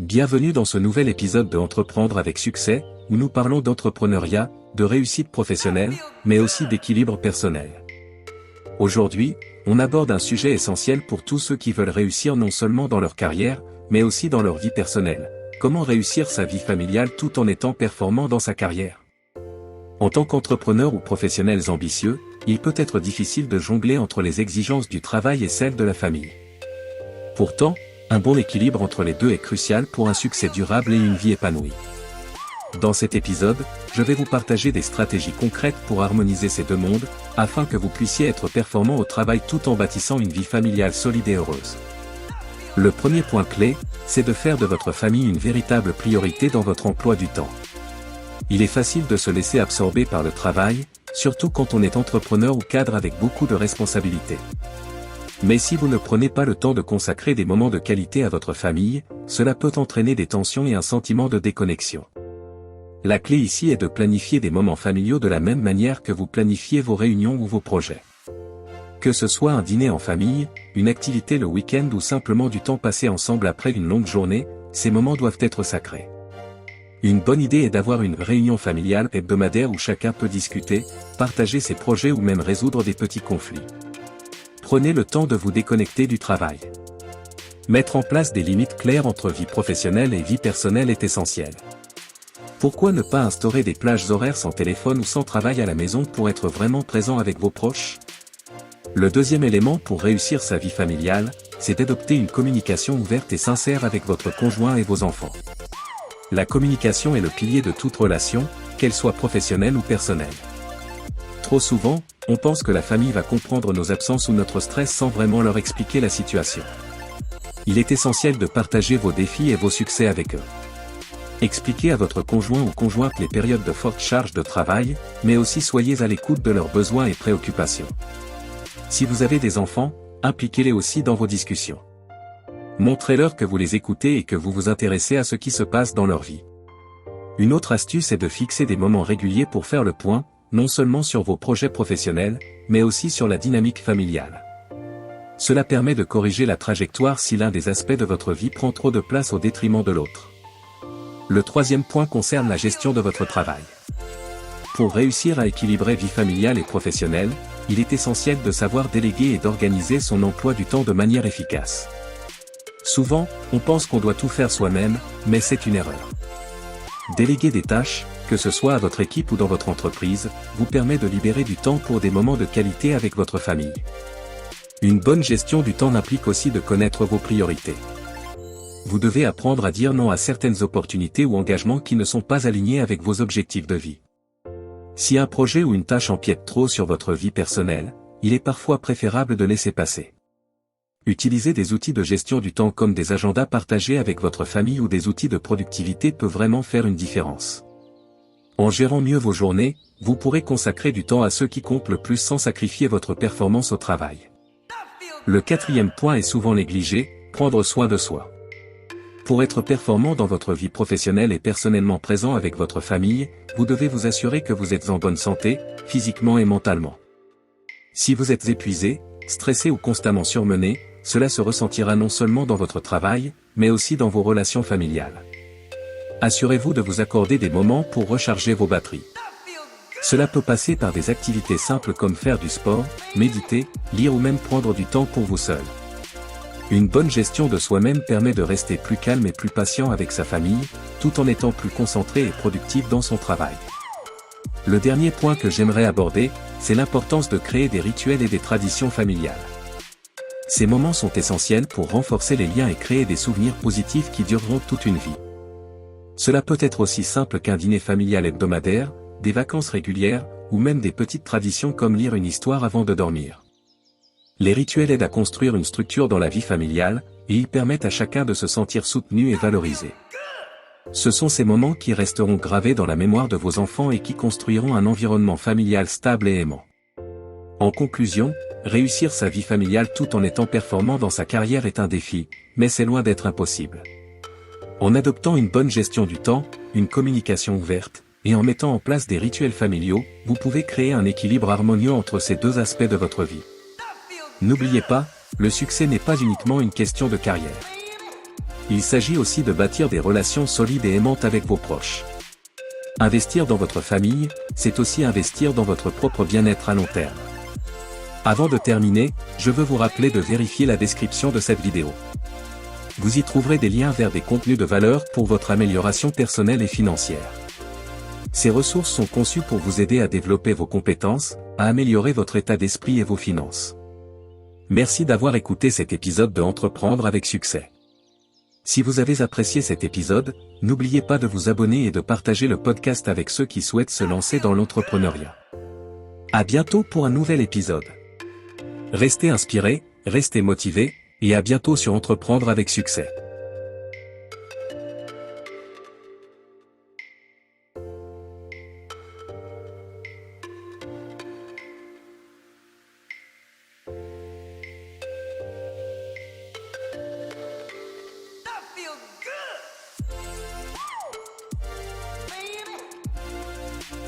Bienvenue dans ce nouvel épisode de Entreprendre avec succès, où nous parlons d'entrepreneuriat, de réussite professionnelle, mais aussi d'équilibre personnel. Aujourd'hui, on aborde un sujet essentiel pour tous ceux qui veulent réussir non seulement dans leur carrière, mais aussi dans leur vie personnelle. Comment réussir sa vie familiale tout en étant performant dans sa carrière? En tant qu'entrepreneur ou professionnels ambitieux, il peut être difficile de jongler entre les exigences du travail et celles de la famille. Pourtant, un bon équilibre entre les deux est crucial pour un succès durable et une vie épanouie. Dans cet épisode, je vais vous partager des stratégies concrètes pour harmoniser ces deux mondes, afin que vous puissiez être performant au travail tout en bâtissant une vie familiale solide et heureuse. Le premier point clé, c'est de faire de votre famille une véritable priorité dans votre emploi du temps. Il est facile de se laisser absorber par le travail, surtout quand on est entrepreneur ou cadre avec beaucoup de responsabilités. Mais si vous ne prenez pas le temps de consacrer des moments de qualité à votre famille, cela peut entraîner des tensions et un sentiment de déconnexion. La clé ici est de planifier des moments familiaux de la même manière que vous planifiez vos réunions ou vos projets. Que ce soit un dîner en famille, une activité le week-end ou simplement du temps passé ensemble après une longue journée, ces moments doivent être sacrés. Une bonne idée est d'avoir une réunion familiale hebdomadaire où chacun peut discuter, partager ses projets ou même résoudre des petits conflits. Prenez le temps de vous déconnecter du travail. Mettre en place des limites claires entre vie professionnelle et vie personnelle est essentiel. Pourquoi ne pas instaurer des plages horaires sans téléphone ou sans travail à la maison pour être vraiment présent avec vos proches? Le deuxième élément pour réussir sa vie familiale, c'est d'adopter une communication ouverte et sincère avec votre conjoint et vos enfants. La communication est le pilier de toute relation, qu'elle soit professionnelle ou personnelle. Trop souvent, on pense que la famille va comprendre nos absences ou notre stress sans vraiment leur expliquer la situation. Il est essentiel de partager vos défis et vos succès avec eux. Expliquez à votre conjoint ou conjointe les périodes de forte charge de travail, mais aussi soyez à l'écoute de leurs besoins et préoccupations. Si vous avez des enfants, impliquez-les aussi dans vos discussions. Montrez-leur que vous les écoutez et que vous vous intéressez à ce qui se passe dans leur vie. Une autre astuce est de fixer des moments réguliers pour faire le point, non seulement sur vos projets professionnels, mais aussi sur la dynamique familiale. Cela permet de corriger la trajectoire si l'un des aspects de votre vie prend trop de place au détriment de l'autre. Le troisième point concerne la gestion de votre travail. Pour réussir à équilibrer vie familiale et professionnelle, il est essentiel de savoir déléguer et d'organiser son emploi du temps de manière efficace. Souvent, on pense qu'on doit tout faire soi-même, mais c'est une erreur. Déléguer des tâches, que ce soit à votre équipe ou dans votre entreprise, vous permet de libérer du temps pour des moments de qualité avec votre famille. Une bonne gestion du temps implique aussi de connaître vos priorités. Vous devez apprendre à dire non à certaines opportunités ou engagements qui ne sont pas alignés avec vos objectifs de vie. Si un projet ou une tâche empiète trop sur votre vie personnelle, il est parfois préférable de laisser passer. Utiliser des outils de gestion du temps comme des agendas partagés avec votre famille ou des outils de productivité peut vraiment faire une différence. En gérant mieux vos journées, vous pourrez consacrer du temps à ceux qui comptent le plus sans sacrifier votre performance au travail. Le quatrième point est souvent négligé, prendre soin de soi. Pour être performant dans votre vie professionnelle et personnellement présent avec votre famille, vous devez vous assurer que vous êtes en bonne santé, physiquement et mentalement. Si vous êtes épuisé, stressé ou constamment surmené, cela se ressentira non seulement dans votre travail, mais aussi dans vos relations familiales. Assurez-vous de vous accorder des moments pour recharger vos batteries. Cela peut passer par des activités simples comme faire du sport, méditer, lire ou même prendre du temps pour vous seul. Une bonne gestion de soi-même permet de rester plus calme et plus patient avec sa famille, tout en étant plus concentré et productif dans son travail. Le dernier point que j'aimerais aborder, c'est l'importance de créer des rituels et des traditions familiales. Ces moments sont essentiels pour renforcer les liens et créer des souvenirs positifs qui dureront toute une vie. Cela peut être aussi simple qu'un dîner familial hebdomadaire, des vacances régulières, ou même des petites traditions comme lire une histoire avant de dormir. Les rituels aident à construire une structure dans la vie familiale, et ils permettent à chacun de se sentir soutenu et valorisé. Ce sont ces moments qui resteront gravés dans la mémoire de vos enfants et qui construiront un environnement familial stable et aimant. En conclusion, réussir sa vie familiale tout en étant performant dans sa carrière est un défi, mais c'est loin d'être impossible. En adoptant une bonne gestion du temps, une communication ouverte, et en mettant en place des rituels familiaux, vous pouvez créer un équilibre harmonieux entre ces deux aspects de votre vie. N'oubliez pas, le succès n'est pas uniquement une question de carrière. il s'agit aussi de bâtir des relations solides et aimantes avec vos proches. Investir dans votre famille, c'est aussi investir dans votre propre bien-être à long terme. Avant de terminer, je veux vous rappeler de vérifier la description de cette vidéo. Vous y trouverez des liens vers des contenus de valeur pour votre amélioration personnelle et financière. Ces ressources sont conçues pour vous aider à développer vos compétences, à améliorer votre état d'esprit et vos finances. Merci d'avoir écouté cet épisode de Entreprendre avec succès. Si vous avez apprécié cet épisode, n'oubliez pas de vous abonner et de partager le podcast avec ceux qui souhaitent se lancer dans l'entrepreneuriat. À bientôt pour un nouvel épisode. Restez inspirés, restez motivés, et à bientôt sur Entreprendre avec succès. That feel good!